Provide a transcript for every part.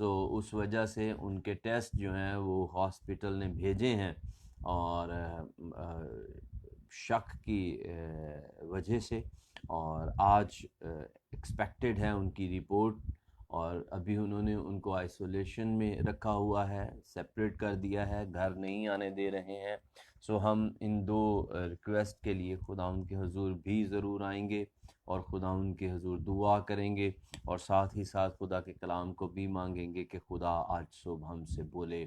اس وجہ سے ان کے ٹیسٹ جو ہیں وہ ہاسپٹل نے بھیجے ہیں، اور شک کی وجہ سے، اور آج ایکسپیکٹڈ ہے ان کی رپورٹ، اور ابھی انہوں نے ان کو آئسولیشن میں رکھا ہوا ہے، سیپریٹ کر دیا ہے، گھر نہیں آنے دے رہے ہیں۔ ہم ان دو ریکویسٹ کے لیے خدا ان کے حضور بھی ضرور آئیں گے، اور خدا ان کے حضور دعا کریں گے، اور ساتھ ہی ساتھ خدا کے کلام کو بھی مانگیں گے کہ خدا آج صبح ہم سے بولے۔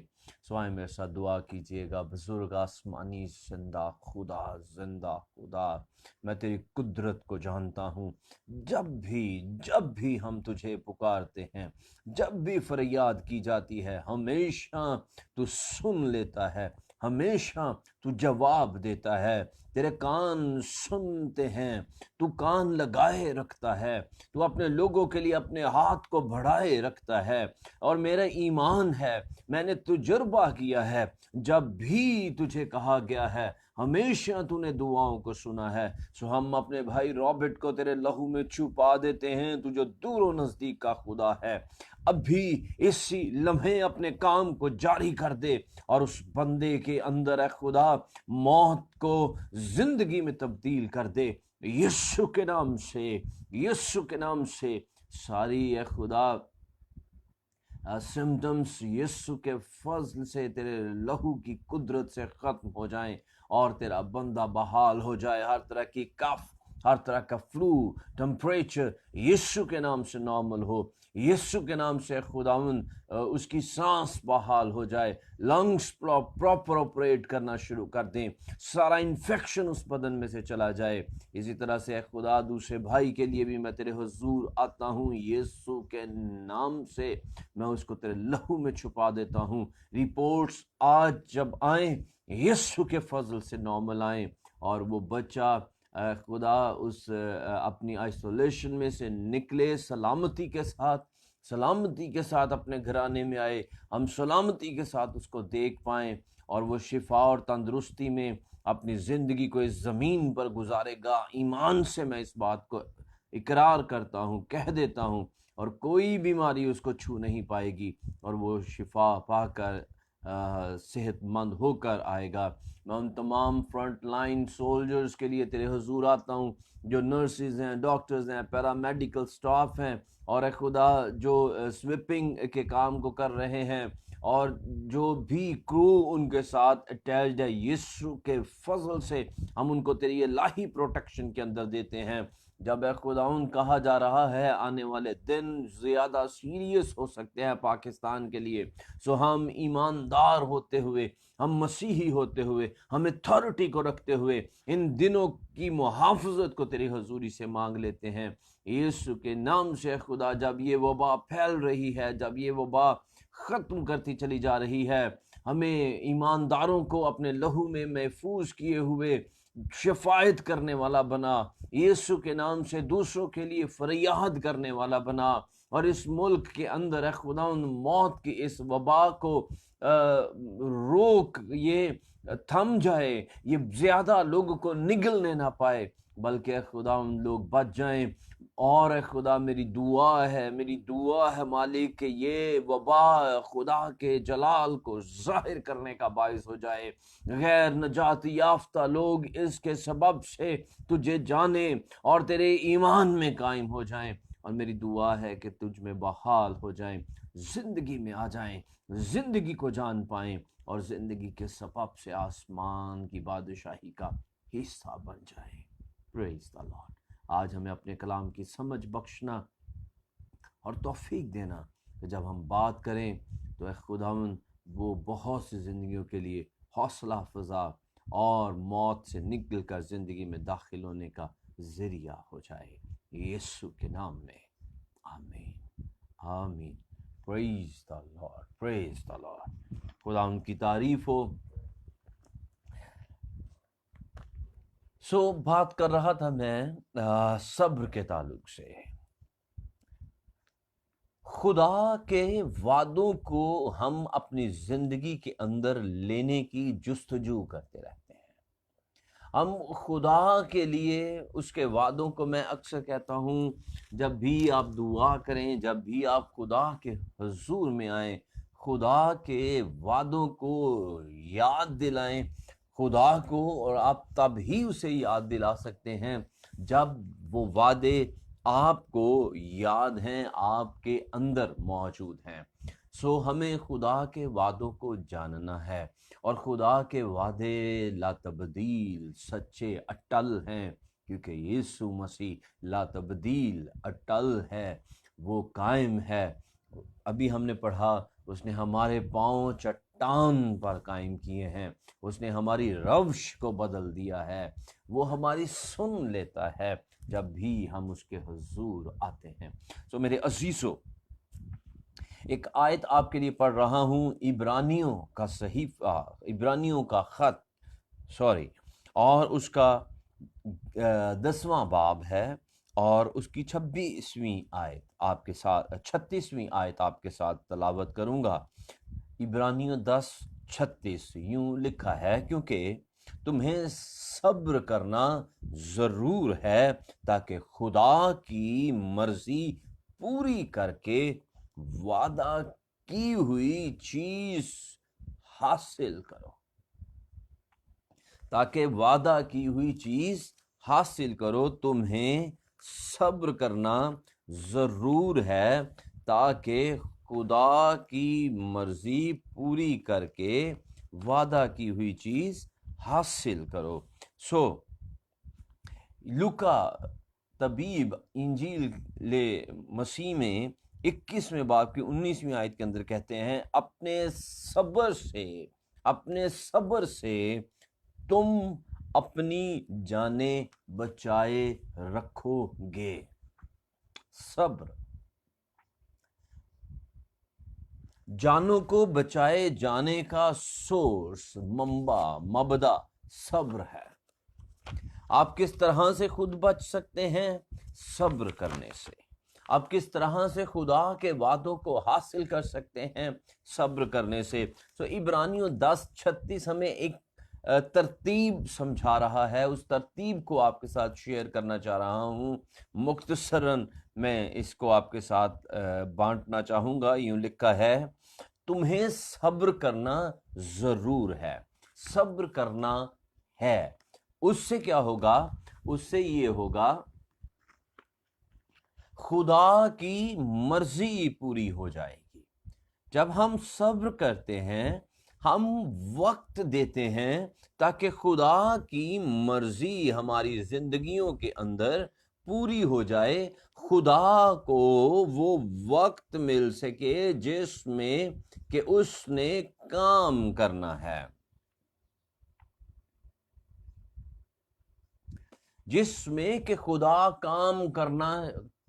آئے میرے ساتھ دعا کیجئے گا۔ بزرگ آسمانی زندہ خدا، میں تیری قدرت کو جانتا ہوں۔ جب بھی ہم تجھے پکارتے ہیں، جب بھی فریاد کی جاتی ہے، ہمیشہ تو سن لیتا ہے، ہمیشہ تو جواب دیتا ہے۔ تیرے کان سنتے ہیں، تو کان لگائے رکھتا ہے، تو اپنے لوگوں کے لیے اپنے ہاتھ کو بڑھائے رکھتا ہے۔ اور میرا ایمان ہے، میں نے تجربہ کیا ہے، جب بھی تجھے کہا گیا ہے ہمیشہ تو نے دعاؤں کو سنا ہے۔ ہم اپنے بھائی رابرٹ کو تیرے لہو میں چھپا دیتے ہیں، تو جو دور و نزدیک کا خدا ہے، ابھی اسی لمحے اپنے کام کو جاری کر دے، اور اس بندے کے اندر اے خدا موت کو زندگی میں تبدیل کر دے، یسوع کے نام سے، یسوع کے نام سے۔ ساری اے خدا سمٹمز یسوع کے فضل سے، تیرے لہو کی قدرت سے ختم ہو جائیں، اور تیرا بندہ بحال ہو جائے۔ ہر طرح کی کف، ہر طرح کا فلو، ٹمپریچر یسوع کے نام سے نارمل ہو، یسوع کے نام سے خداوند اس کی سانس بحال ہو جائے، لنگس پراپر آپریٹ کرنا شروع کر دیں، سارا انفیکشن اس بدن میں سے چلا جائے۔ اسی طرح سے اے خدا دوسرے بھائی کے لیے بھی میں تیرے حضور آتا ہوں، یسوع کے نام سے میں اس کو تیرے لہو میں چھپا دیتا ہوں۔ رپورٹس آج جب آئیں، یسوع کے فضل سے نارمل آئیں، اور وہ بچہ خدا اس اپنی آئسولیشن میں سے نکلے، سلامتی کے ساتھ اپنے گھرانے میں آئے، ہم سلامتی کے ساتھ اس کو دیکھ پائیں، اور وہ شفا اور تندرستی میں اپنی زندگی کو اس زمین پر گزارے گا۔ ایمان سے میں اس بات کو اقرار کرتا ہوں، کہہ دیتا ہوں، اور کوئی بیماری اس کو چھو نہیں پائے گی، اور وہ شفا پا کر صحت مند ہو کر آئے گا۔ میں ان تمام فرنٹ لائن سولجرز کے لیے تیرے حضور آتا ہوں، جو نرسز ہیں، ڈاکٹرز ہیں، پیرامیڈیکل سٹاف ہیں، اور اے خدا جو سویپنگ کے کام کو کر رہے ہیں، اور جو بھی کرو ان کے ساتھ اٹیچڈ ہے، یسوع کے فضل سے ہم ان کو تیری الہی پروٹیکشن کے اندر دیتے ہیں۔ جب اے خداوند کہا جا رہا ہے آنے والے دن زیادہ سیریس ہو سکتے ہیں پاکستان کے لیے، ہم ایماندار ہوتے ہوئے، ہم مسیحی ہوتے ہوئے، ہم اتھارٹی کو رکھتے ہوئے ان دنوں کی محافظت کو تیری حضوری سے مانگ لیتے ہیں، یسوع کے نام سے۔ خدا جب یہ وبا پھیل رہی ہے، جب یہ وبا ختم کرتی چلی جا رہی ہے، ہمیں ایمانداروں کو اپنے لہو میں محفوظ کیے ہوئے شفاعت کرنے والا بنا، یسوع کے نام سے دوسروں کے لیے فریاد کرنے والا بنا، اور اس ملک کے اندر اے خداوند موت کی اس وبا کو روک، یہ تھم جائے، یہ زیادہ لوگوں کو نگلنے نہ پائے، بلکہ اے خداوند لوگ بچ جائیں۔ اور اے خدا میری دعا ہے مالک کہ یہ وبا خدا کے جلال کو ظاہر کرنے کا باعث ہو جائے، غیر نجات یافتہ لوگ اس کے سبب سے تجھے جانیں اور تیرے ایمان میں قائم ہو جائیں، اور میری دعا ہے کہ تجھ میں بحال ہو جائیں، زندگی میں آ جائیں، زندگی کو جان پائیں، اور زندگی کے سبب سے آسمان کی بادشاہی کا حصہ بن جائیں۔ پریز دی لارڈ۔ آج ہمیں اپنے کلام کی سمجھ بخشنا اور توفیق دینا کہ جب ہم بات کریں تو اے خداوند وہ بہت سی زندگیوں کے لیے حوصلہ افزا اور موت سے نکل کر زندگی میں داخل ہونے کا ذریعہ ہو جائے، یسوع کے نام میں، آمین آمین۔ پریز دی لارڈ، پریز دی لارڈ۔ خدا ان کی تعریف ہو۔ بات کر رہا تھا میں صبر کے تعلق سے۔ خدا کے وعدوں کو ہم اپنی زندگی کے اندر لینے کی جستجو کرتے رہتے ہیں، ہم خدا کے لیے اس کے وعدوں کو، میں اکثر کہتا ہوں جب بھی آپ دعا کریں، جب بھی آپ خدا کے حضور میں آئیں، خدا کے وعدوں کو یاد دلائیں خدا کو، اور آپ تب ہی اسے یاد دلا سکتے ہیں جب وہ وعدے آپ کو یاد ہیں، آپ کے اندر موجود ہیں۔ سو ہمیں خدا کے وعدوں کو جاننا ہے، اور خدا کے وعدے لا تبدیل، سچے، اٹل ہیں، کیونکہ یسوع مسیح لا تبدیل، اٹل ہے، وہ قائم ہے۔ ابھی ہم نے پڑھا اس نے ہمارے پاؤں چٹان پر قائم کیے ہیں، اس نے ہماری روش کو بدل دیا ہے، وہ ہماری سن لیتا ہے جب بھی ہم اس کے حضور آتے ہیں۔ سو میرے عزیزو، ایک آیت آپ کے لیے پڑھ رہا ہوں، عبرانیوں کا صحیفہ، عبرانیوں کا خط، اور اس کا 10واں باب ہے، اور اس کی 26ویں آیت آپ کے ساتھ، 36ویں آیت آپ کے ساتھ تلاوت کروں گا۔ عبرانیوں 10:36 یوں لکھا ہے، کیونکہ تمہیں صبر کرنا ضرور ہے تاکہ خدا کی مرضی پوری کر کے وعدہ کی ہوئی چیز حاصل کرو، تاکہ وعدہ کی ہوئی چیز حاصل کرو۔ تمہیں صبر کرنا ضرور ہے تاکہ خدا کی مرضی پوری کر کے وعدہ کی ہوئی چیز حاصل کرو۔ سو لوکا طبیب انجیل مسیح میں 21ویں باب کی 19ویں آیت کے اندر کہتے ہیں، اپنے صبر سے تم اپنی جانیں بچائے رکھو گے۔ صبر، جانوں کو بچائے جانے کا سورس، منبع، مبدا صبر ہے۔ آپ کس طرح سے خود بچ سکتے ہیں؟ صبر کرنے سے۔ آپ کس طرح سے خدا کے وعدوں کو حاصل کر سکتے ہیں؟ صبر کرنے سے۔ تو عبرانیوں 10:36 ہمیں ایک ترتیب سمجھا رہا ہے، اس ترتیب کو آپ کے ساتھ شیئر کرنا چاہ رہا ہوں۔ مختصراً میں اس کو آپ کے ساتھ بانٹنا چاہوں گا۔ یوں لکھا ہے، تمہیں صبر کرنا ضرور ہے، صبر کرنا ہے۔ اس سے کیا ہوگا؟ اس سے یہ ہوگا، خدا کی مرضی پوری ہو جائے گی۔ جب ہم صبر کرتے ہیں، ہم وقت دیتے ہیں تاکہ خدا کی مرضی ہماری زندگیوں کے اندر پوری ہو جائے، خدا کو وہ وقت مل سکے جس میں کہ اس نے کام کرنا ہے، جس میں کہ خدا کام کرنا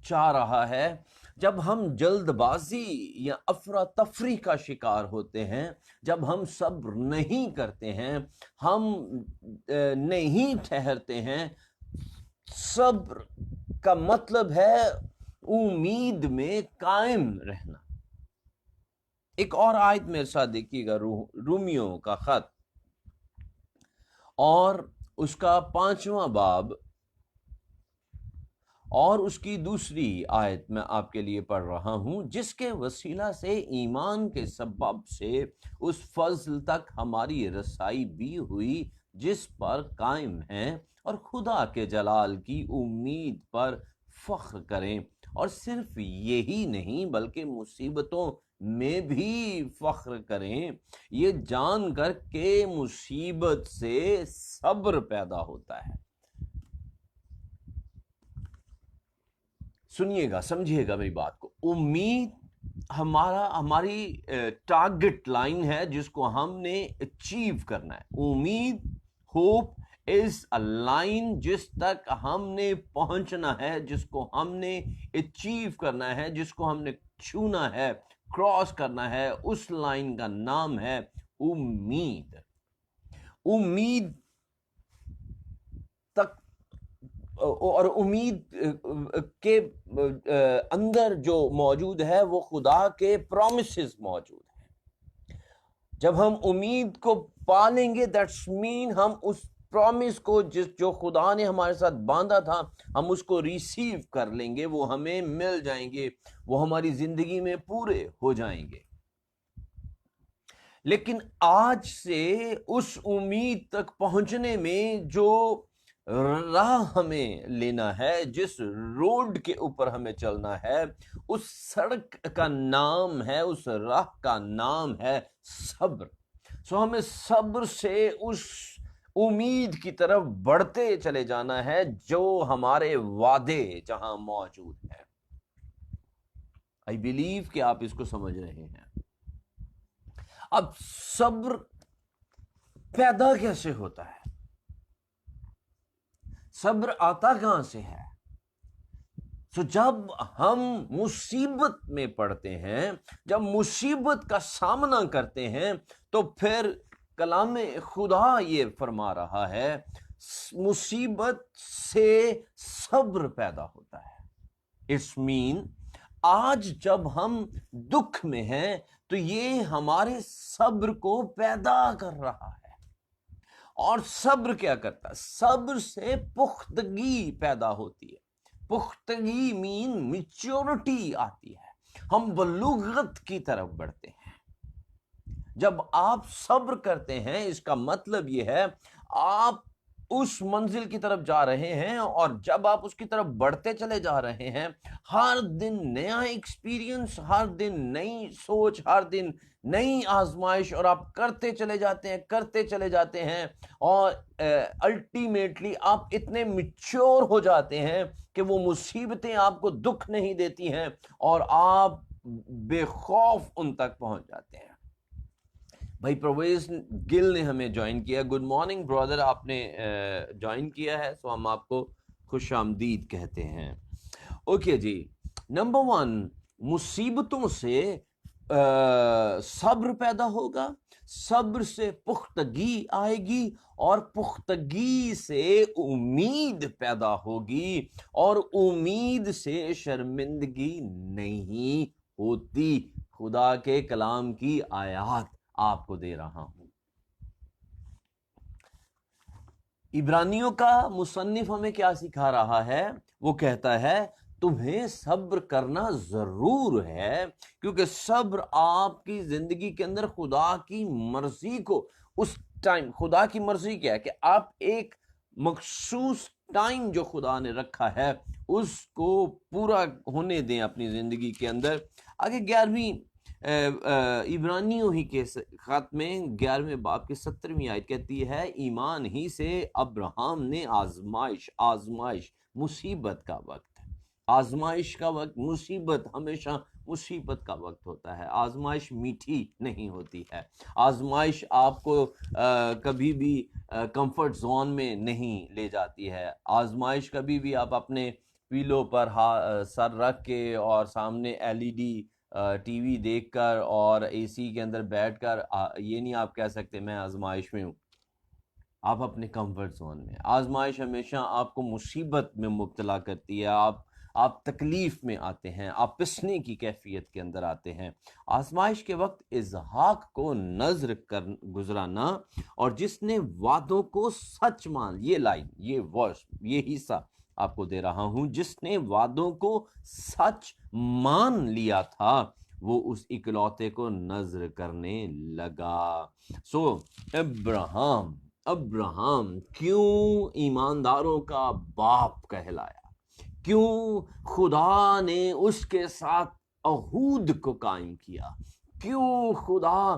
چاہ رہا ہے۔ جب ہم جلد بازی یا افراتفری کا شکار ہوتے ہیں، جب ہم صبر نہیں کرتے ہیں، ہم نہیں ٹھہرتے ہیں، صبر کا مطلب ہے امید میں قائم رہنا۔ ایک اور آیت میرے ساتھ دیکھیے گا، رومیوں کا خط اور اس کا 5واں باب اور اس کی 2 آیت میں آپ کے لیے پڑھ رہا ہوں، جس کے وسیلہ سے ایمان کے سبب سے اس فضل تک ہماری رسائی بھی ہوئی جس پر قائم ہیں، اور خدا کے جلال کی امید پر فخر کریں، اور صرف یہی نہیں بلکہ مصیبتوں میں بھی فخر کریں، یہ جان کر کہ مصیبت سے صبر پیدا ہوتا ہے۔ سنیے گا، سمجھیے گا میری بات کو۔ امید ہماری ٹارگٹ لائن ہے جس کو ہم نے اچیو کرنا ہے۔ امید، ہوپ از اے لائن جس تک ہم نے پہنچنا ہے، جس کو ہم نے اچیو کرنا ہے، جس کو ہم نے چھونا ہے، کراس کرنا ہے۔ اس لائن کا نام ہے امید۔ امید تک اور امید کے اندر جو موجود ہے وہ خدا کے پرومسز موجود ہیں۔ جب ہم امید کو پالیں گے، دیٹس مین ہم اس پرومس کو جو خدا نے ہمارے ساتھ باندھا تھا ہم اس کو ریسیو کر لیں گے، وہ ہمیں مل جائیں گے، وہ ہماری زندگی میں پورے ہو جائیں گے۔ لیکن آج سے اس امید تک پہنچنے میں جو راہ ہمیں لینا ہے، جس روڈ کے اوپر ہمیں چلنا ہے، اس سڑک کا نام ہے، اس راہ کا نام ہے صبر۔ سو ہمیں صبر سے اس امید کی طرف بڑھتے چلے جانا ہے جو ہمارے وعدے جہاں موجود ہے۔ آئی بلیو کہ آپ اس کو سمجھ رہے ہیں۔ اب صبر پیدا کیسے ہوتا ہے؟ صبر آتا کہاں سے ہے؟ جب ہم مصیبت میں پڑتے ہیں، جب مصیبت کا سامنا کرتے ہیں، تو پھر کلام خدا یہ فرما رہا ہے مصیبت سے صبر پیدا ہوتا ہے۔ اس مین آج جب ہم دکھ میں ہیں تو یہ ہمارے صبر کو پیدا کر رہا ہے۔ اور صبر کیا کرتا ہے؟ صبر سے پختگی پیدا ہوتی ہے۔ پختگی مین میچورٹی آتی ہے، ہم بلوغت کی طرف بڑھتے ہیں۔ جب آپ صبر کرتے ہیں اس کا مطلب یہ ہے آپ اس منزل کی طرف جا رہے ہیں، اور جب آپ اس کی طرف بڑھتے چلے جا رہے ہیں، ہر دن نیا ایکسپیرینس، ہر دن نئی سوچ، ہر دن نئی آزمائش، اور آپ کرتے چلے جاتے ہیں اور الٹیمیٹلی آپ اتنے میچور ہو جاتے ہیں کہ وہ مصیبتیں آپ کو دکھ نہیں دیتی ہیں اور آپ بے خوف ان تک پہنچ جاتے ہیں۔ بھائی پرویز گل نے ہمیں جوائن کیا، گڈ مارننگ برادر، آپ نے جوائن کیا ہے، سو ہم آپ کو خوش آمدید کہتے ہیں۔ اوکے جی، نمبر 1، مصیبتوں سے صبر پیدا ہوگا، صبر سے پختگی آئے گی، اور پختگی سے امید پیدا ہوگی، اور امید سے شرمندگی نہیں ہوتی۔ خدا کے کلام کی آیات آپ کو دے رہا ہوں۔ عبرانیوں کا مصنف ہمیں کیا سکھا رہا ہے؟ وہ کہتا ہے تمہیں صبر کرنا ضرور ہے، کیونکہ صبر آپ کی زندگی کے اندر خدا کی مرضی کو اس ٹائم، خدا کی مرضی کیا ہے کہ آپ ایک مخصوص ٹائم جو خدا نے رکھا ہے اس کو پورا ہونے دیں اپنی زندگی کے اندر۔ آگے 11ویں عبرانیوں ہی کے خط میں 11ویں باب کی 17ویں آیت کہتی ہے ایمان ہی سے ابراہم نے آزمائش مصیبت کا وقت، آزمائش کا وقت، مصیبت ہمیشہ مصیبت کا وقت ہوتا ہے۔ آزمائش میٹھی نہیں ہوتی ہے، آزمائش آپ کو کبھی بھی کمفرٹ زون میں نہیں لے جاتی ہے۔ آزمائش کبھی بھی آپ اپنے پیلو پر سر رکھ کے اور سامنے LED ٹی وی دیکھ کر اور اے سی کے اندر بیٹھ کر یہ نہیں آپ کہہ سکتے میں آزمائش میں ہوں۔ آپ اپنے کمفرٹ زون میں، آزمائش ہمیشہ آپ کو مصیبت میں مبتلا کرتی ہے، آپ تکلیف میں آتے ہیں، آپ پسنے کی کیفیت کے اندر آتے ہیں۔ آزمائش کے وقت اسحاق کو نذر کر گزرانا، اور جس نے وعدوں کو سچ مان، یہ لائن، یہ ورس، یہ حصہ آپ کو دے رہا ہوں، جس نے وعدوں کو سچ مان لیا تھا وہ اس اکلوتے کو نذر کرنے لگا۔ سو ابراہم کیوں ایمانداروں کا باپ کہلایا؟ کیوں خدا نے اس کے ساتھ عہد کو قائم کیا؟ کیوں خدا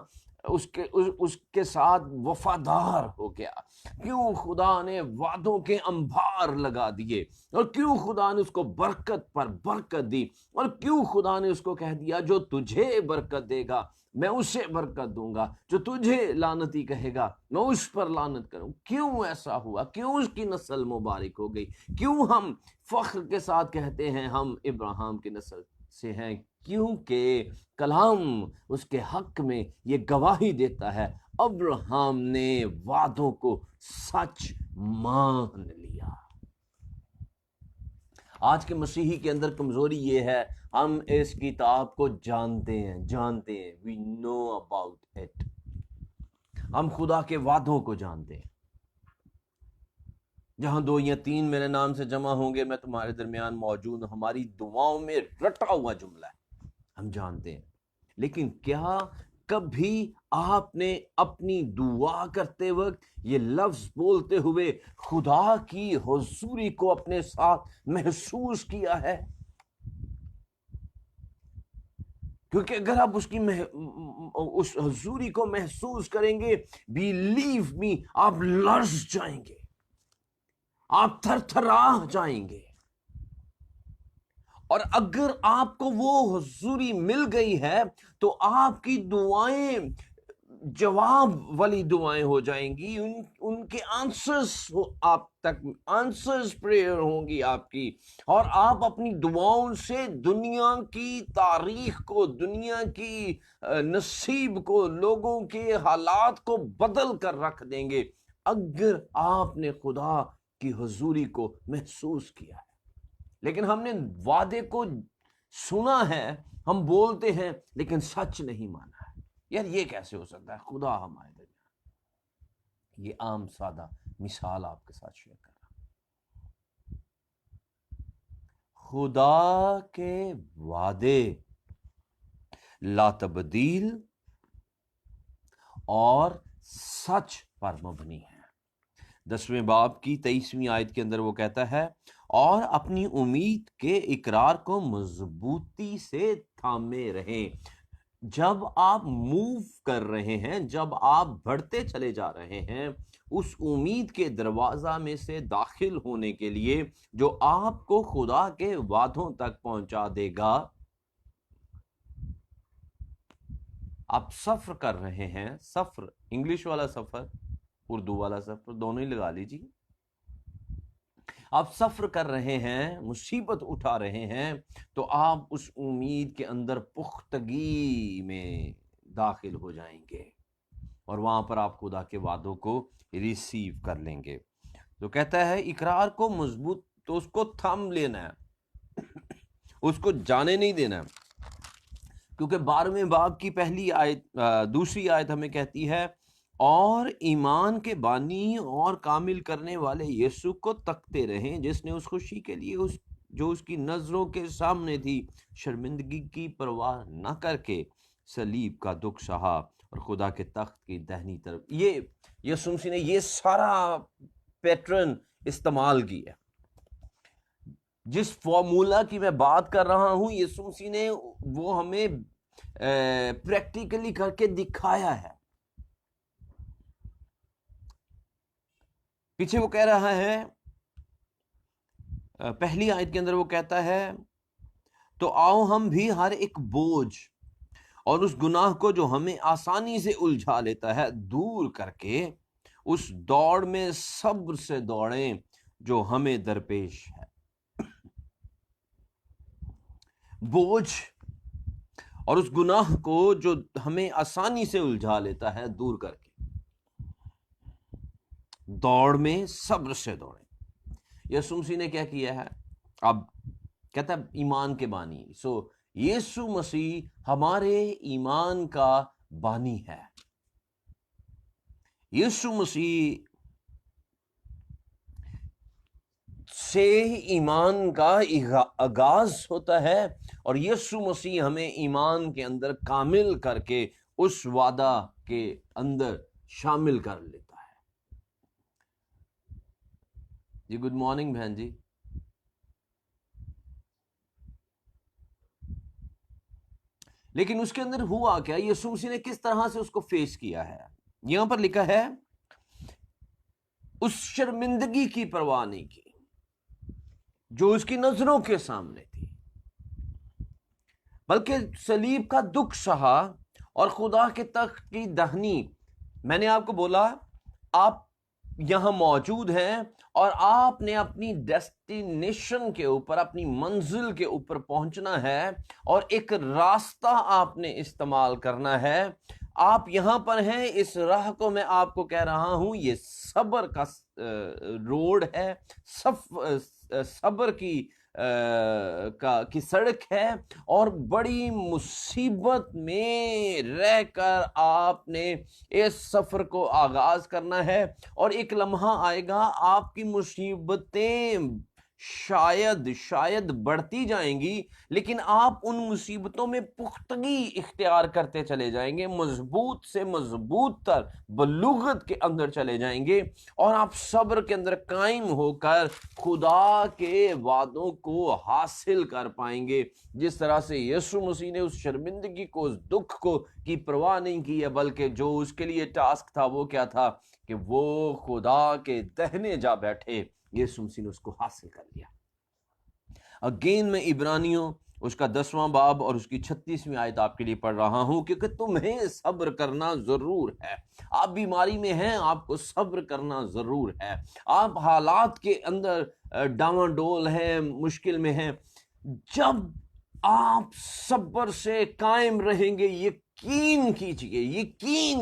اس کے ساتھ وفادار ہو گیا؟ کیوں خدا نے وعدوں کے انبار لگا دیے؟ اور کیوں خدا نے اس کو برکت پر برکت دی؟ اور کیوں خدا نے اس کو کہہ دیا جو تجھے برکت دے گا میں اسے برکت دوں گا، جو تجھے لعنتی کہے گا میں اس پر لعنت کروں؟ کیوں ایسا ہوا؟ کیوں اس کی نسل مبارک ہو گئی؟ کیوں ہم فخر کے ساتھ کہتے ہیں ہم ابراہیم کی نسل سے ہیں؟ کیونکہ کلام اس کے حق میں یہ گواہی دیتا ہے ابراہیم نے وعدوں کو سچ مان لیا۔ آج کے مسیحی کے اندر کمزوری یہ ہے، ہم اس کتاب کو جانتے ہیں، we know about it، ہم خدا کے وعدوں کو جانتے ہیں، جہاں 2 یا 3 میرے نام سے جمع ہوں گے میں تمہارے درمیان موجود ہوں، ہماری دعاؤں میں رٹا ہوا جملہ ہے، ہم جانتے ہیں۔ لیکن کیا کبھی آپ نے اپنی دعا کرتے وقت یہ لفظ بولتے ہوئے خدا کی حضوری کو اپنے ساتھ محسوس کیا ہے؟ کیونکہ اگر آپ اس حضوری کو محسوس کریں گے، بیلیو می، آپ لرز جائیں گے، آپ تھر تھرا جائیں گے۔ اور اگر آپ کو وہ حضوری مل گئی ہے تو آپ کی دعائیں جواب والی دعائیں ہو جائیں گی، ان کے آنسرز آپ تک، آنسرز پریئر ہوں گی آپ کی، اور آپ اپنی دعاؤں سے دنیا کی تاریخ کو، دنیا کی نصیب کو، لوگوں کے حالات کو بدل کر رکھ دیں گے اگر آپ نے خدا کی حضوری کو محسوس کیا ہے۔ لیکن ہم نے وعدے کو سنا ہے، ہم بولتے ہیں لیکن سچ نہیں مانا ہے۔ یار یہ کیسے ہو سکتا ہے؟ خدا ہمارے درمیان، یہ عام سادہ مثال آپ کے ساتھ شیئر کر رہا ہوں۔ خدا کے وعدے لا تبدیل اور سچ پر مبنی ہے۔ 10ویں باب کی 23ویں آیت کے اندر وہ کہتا ہے، اور اپنی امید کے اقرار کو مضبوطی سے تھامے رہیں۔ جب آپ موو کر رہے ہیں، جب آپ بڑھتے چلے جا رہے ہیں اس امید کے دروازہ میں سے داخل ہونے کے لیے جو آپ کو خدا کے وعدوں تک پہنچا دے گا، آپ سفر کر رہے ہیں، سفر انگلش والا سفر، اردو والا سفر، دونوں ہی لگا لیجیے، آپ سفر کر رہے ہیں، مصیبت اٹھا رہے ہیں، تو آپ اس امید کے اندر پختگی میں داخل ہو جائیں گے اور وہاں پر آپ خدا کے وعدوں کو ریسیو کر لیں گے۔ تو کہتا ہے اقرار کو مضبوط، تو اس کو تھام لینا ہے، اس کو جانے نہیں دینا ہے، کیونکہ 12ویں باب کی پہلی آیت، دوسری آیت ہمیں کہتی ہے، اور ایمان کے بانی اور کامل کرنے والے یسوع کو تکتے رہیں، جس نے اس خوشی کے لیے جو اس کی نظروں کے سامنے تھی شرمندگی کی پرواہ نہ کر کے صلیب کا دکھ سہا اور خدا کے تخت کی دہنی طرف۔ یہ یسوع مسیح نے یہ سارا پیٹرن استعمال کیا۔ جس فارمولا کی میں بات کر رہا ہوں یسوع مسیح نے وہ ہمیں پریکٹیکلی کر کے دکھایا ہے۔ پیچھے وہ کہہ رہا ہے، پہلی آیت کے اندر وہ کہتا ہے، تو آؤ ہم بھی ہر ایک بوجھ اور اس گناہ کو جو ہمیں آسانی سے الجھا لیتا ہے دور کر کے اس دوڑ میں صبر سے دوڑیں جو ہمیں درپیش ہے۔ بوجھ اور اس گناہ کو جو ہمیں آسانی سے الجھا لیتا ہے دور کر کے دوڑ میں صبر سے دوڑیں۔ یسوع مسیح نے کیا کیا ہے؟ اب کہتا ہے ایمان کے بانی، سو یسوع مسیح ہمارے ایمان کا بانی ہے۔ یسوع مسیح سے ایمان کا آغاز ہوتا ہے اور یسوع مسیح ہمیں ایمان کے اندر کامل کر کے اس وعدہ کے اندر شامل کر لیتا ہے۔ جی گڈ مارننگ بہن جی۔ لیکن اس کے اندر ہوا کیا؟ یسوع مسیح نے کس طرح سے اس کو فیس کیا ہے؟ یہاں پر لکھا ہے اس شرمندگی کی پرواہ نہیں کی جو اس کی نظروں کے سامنے تھی، بلکہ صلیب کا دکھ سہا اور خدا کے تخت کی دہنی۔ میں نے آپ کو بولا آپ یہاں موجود ہیں اور آپ نے اپنی ڈیسٹینیشن کے اوپر، اپنی منزل کے اوپر پہنچنا ہے اور ایک راستہ آپ نے استعمال کرنا ہے۔ آپ یہاں پر ہیں، اس راہ کو میں آپ کو کہہ رہا ہوں یہ صبر کا روڈ ہے، صبر کی کی سڑک ہے اور بڑی مصیبت میں رہ کر آپ نے اس سفر کو آغاز کرنا ہے، اور ایک لمحہ آئے گا آپ کی مصیبتیں شاید بڑھتی جائیں گی، لیکن آپ ان مصیبتوں میں پختگی اختیار کرتے چلے جائیں گے، مضبوط سے مضبوط تر بلوغت کے اندر چلے جائیں گے، اور آپ صبر کے اندر قائم ہو کر خدا کے وعدوں کو حاصل کر پائیں گے، جس طرح سے یسوع مسیح نے اس شرمندگی کو، اس دکھ کو کی پرواہ نہیں کی ہے، بلکہ جو اس کے لیے ٹاسک تھا وہ کیا تھا کہ وہ خدا کے دہنے جا بیٹھے، یسوع مسیح نے اس کو حاصل کر لیا۔ اگین میں عبرانیوں اس کا 10واں باب اور اس کی 36ویں آیت آپ کے لیے پڑھ رہا ہوں، کیونکہ تمہیں صبر کرنا ضرور ہے۔ آپ بیماری میں ہیں، آپ کو صبر کرنا ضرور ہے۔ آپ حالات کے اندر ڈاواں ڈول ہیں، مشکل میں ہیں، جب آپ صبر سے قائم رہیں گے، یقین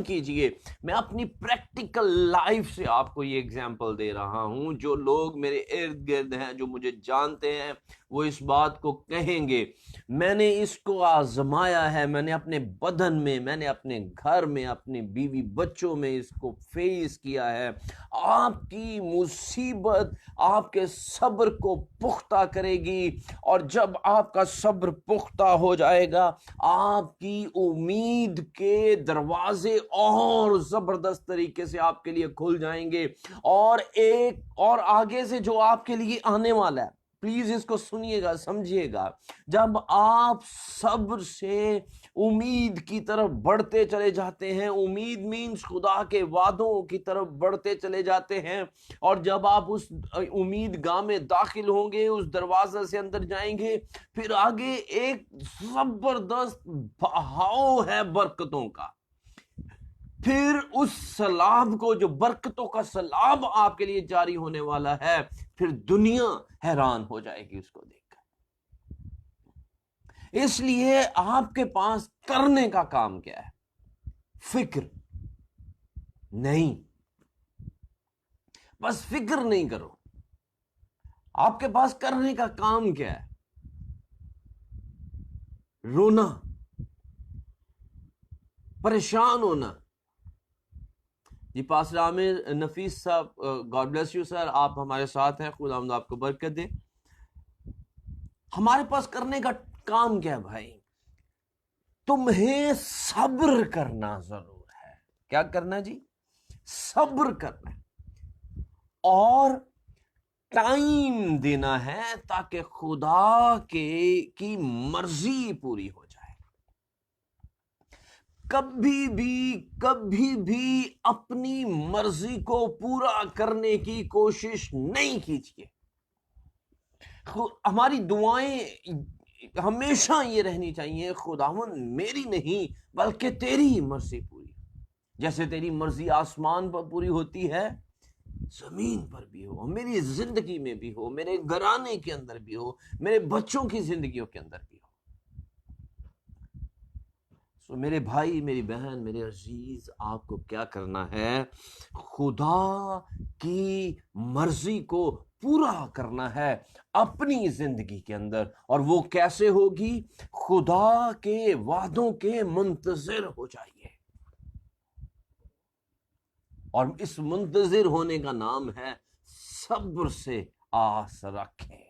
کیجئے، میں اپنی پریکٹیکل لائف سے آپ کو یہ اگزامپل دے رہا ہوں، جو لوگ میرے ارد گرد ہیں، جو مجھے جانتے ہیں، وہ اس بات کو کہیں گے، میں نے اس کو آزمایا ہے، میں نے اپنے بدن میں، میں نے اپنے گھر میں، اپنے بیوی بچوں میں اس کو فیس کیا ہے۔ آپ کی مصیبت آپ کے صبر کو پختہ کرے گی، اور جب آپ کا صبر پختہ ہو جائے گا، آپ کی امید کے دروازے اور زبردست طریقے سے آپ کے لیے کھل جائیں گے، اور آگے سے جو آپ کے لیے آنے والا ہے، پلیز اس کو سنیے گا، سمجھیے گا، جب آپ صبر سے امید کی طرف بڑھتے چلے جاتے ہیں، امید مینس خدا کے وعدوں کی طرف بڑھتے چلے جاتے ہیں، اور جب آپ اس امید گاہ میں داخل ہوں گے، اس دروازے سے اندر جائیں گے، پھر آگے ایک زبردست بہاؤ ہے برکتوں کا، پھر اس سیلاب کو، جو برکتوں کا سیلاب آپ کے لیے جاری ہونے والا ہے، پھر دنیا حیران ہو جائے گی اس کو دیکھ کر۔ اس لیے آپ کے پاس کرنے کا کام کیا ہے؟ فکر نہیں، بس فکر نہیں کرو۔ آپ کے پاس کرنے کا کام کیا ہے؟ رونا، پریشان ہونا۔ جی پاسٹر عامر نفیس صاحب، گاڈ بلیس یو سر، آپ ہمارے ساتھ ہیں، خداوند آپ کو برکت دے۔ ہمارے پاس کرنے کا کام کیا ہے بھائی؟ تمہیں صبر کرنا ضرور ہے۔ کیا کرنا جی؟ صبر کرنا ہے، اور ٹائم دینا ہے تاکہ خدا کی مرضی پوری ہو جائے۔ کبھی بھی اپنی مرضی کو پورا کرنے کی کوشش نہیں کیجیے۔ ہماری دعائیں ہمیشہ یہ رہنی چاہیے، خداوند میری نہیں بلکہ تیری مرضی پوری، جیسے تیری مرضی آسمان پر پوری ہوتی ہے، زمین پر بھی ہو، میری زندگی میں بھی ہو، میرے گھرانے کے اندر بھی ہو، میرے بچوں کی زندگیوں کے اندر بھی ہو۔ سو میرے بھائی، میری بہن، میرے عزیز، آپ کو کیا کرنا ہے؟ خدا کی مرضی کو پورا کرنا ہے اپنی زندگی کے اندر، اور وہ کیسے ہوگی؟ خدا کے وعدوں کے منتظر ہو جائیے، اور اس منتظر ہونے کا نام ہے صبر سے آس رکھیں۔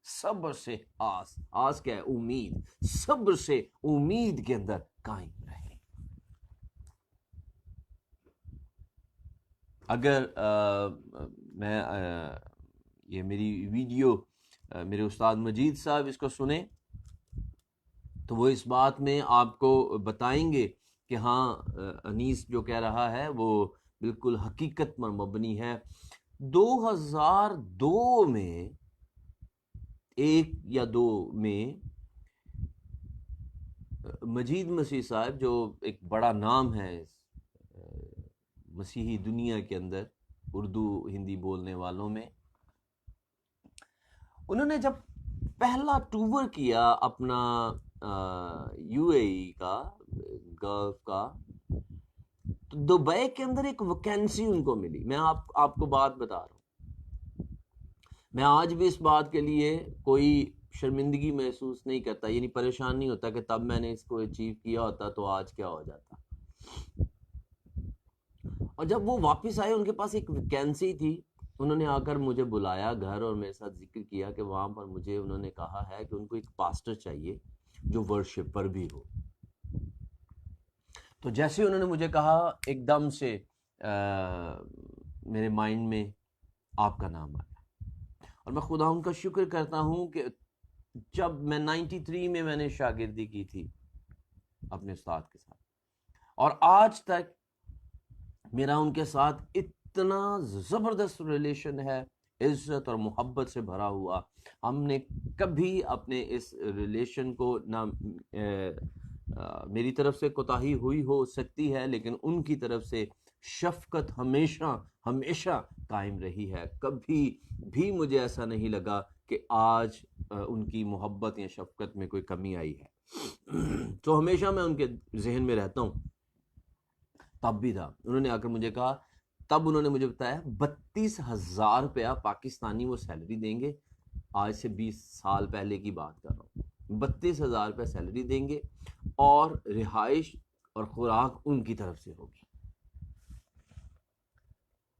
صبر سے آس کیا ہے؟ امید۔ صبر سے امید کے اندر قائم رہیں۔ اگر میں یہ میری ویڈیو میرے استاد مجید صاحب اس کو سنیں تو وہ اس بات میں آپ کو بتائیں گے کہ ہاں انیس جو کہہ رہا ہے وہ بالکل حقیقت پر مبنی ہے۔ 2002 میں، 1 یا 2 میں، مجید مسیح صاحب جو ایک بڑا نام ہے مسیحی دنیا کے اندر، اردو ہندی بولنے والوں میں، انہوں نے جب پہلا ٹور کیا اپنا یو اے ای کا، گلف کا، تو دبئی کے اندر ایک ویکینسی ان کو ملی۔ میں آپ کو بات بتا رہا ہوں، میں آج بھی اس بات کے لیے کوئی شرمندگی محسوس نہیں کرتا، یعنی پریشان نہیں ہوتا کہ تب میں نے اس کو اچیو کیا ہوتا تو آج کیا ہو جاتا۔ اور جب وہ واپس آئے، ان کے پاس ایک ویکینسی تھی، انہوں نے آ کر مجھے بلایا گھر اور میرے ساتھ ذکر کیا کہ وہاں پر مجھے انہوں نے کہا ہے کہ ان کو ایک پاسٹر چاہیے جو ورشپر بھی ہو۔ تو جیسے انہوں نے مجھے کہا، ایک دم سے میرے مائنڈ میں آپ کا نام آیا، اور میں خدا ان کا شکر کرتا ہوں کہ جب میں 93 میں نے شاگردی کی تھی اپنے استاد کے ساتھ، اور آج تک میرا ان کے ساتھ اتنا زبردست ریلیشن ہے، عزت اور محبت سے بھرا ہوا۔ ہم نے کبھی اپنے اس ریلیشن کو نہ میری طرف سے کوتاہی ہوئی ہو سکتی ہے، لیکن ان کی طرف سے شفقت ہمیشہ ہمیشہ قائم رہی ہے۔ کبھی بھی مجھے ایسا نہیں لگا کہ آج ان کی محبت یا شفقت میں کوئی کمی آئی ہے۔ تو ہمیشہ میں ان کے ذہن میں رہتا ہوں۔ تب بھی تھا، انہوں نے آ کر مجھے کہا، تب انہوں نے مجھے بتایا 32,000 روپیہ پاکستانی وہ سیلری دیں گے، آج سے 20 سال پہلے کی بات کر رہا ہوں، 32,000 روپیہ سیلری دیں گے اور رہائش اور خوراک ان کی طرف سے ہوگی۔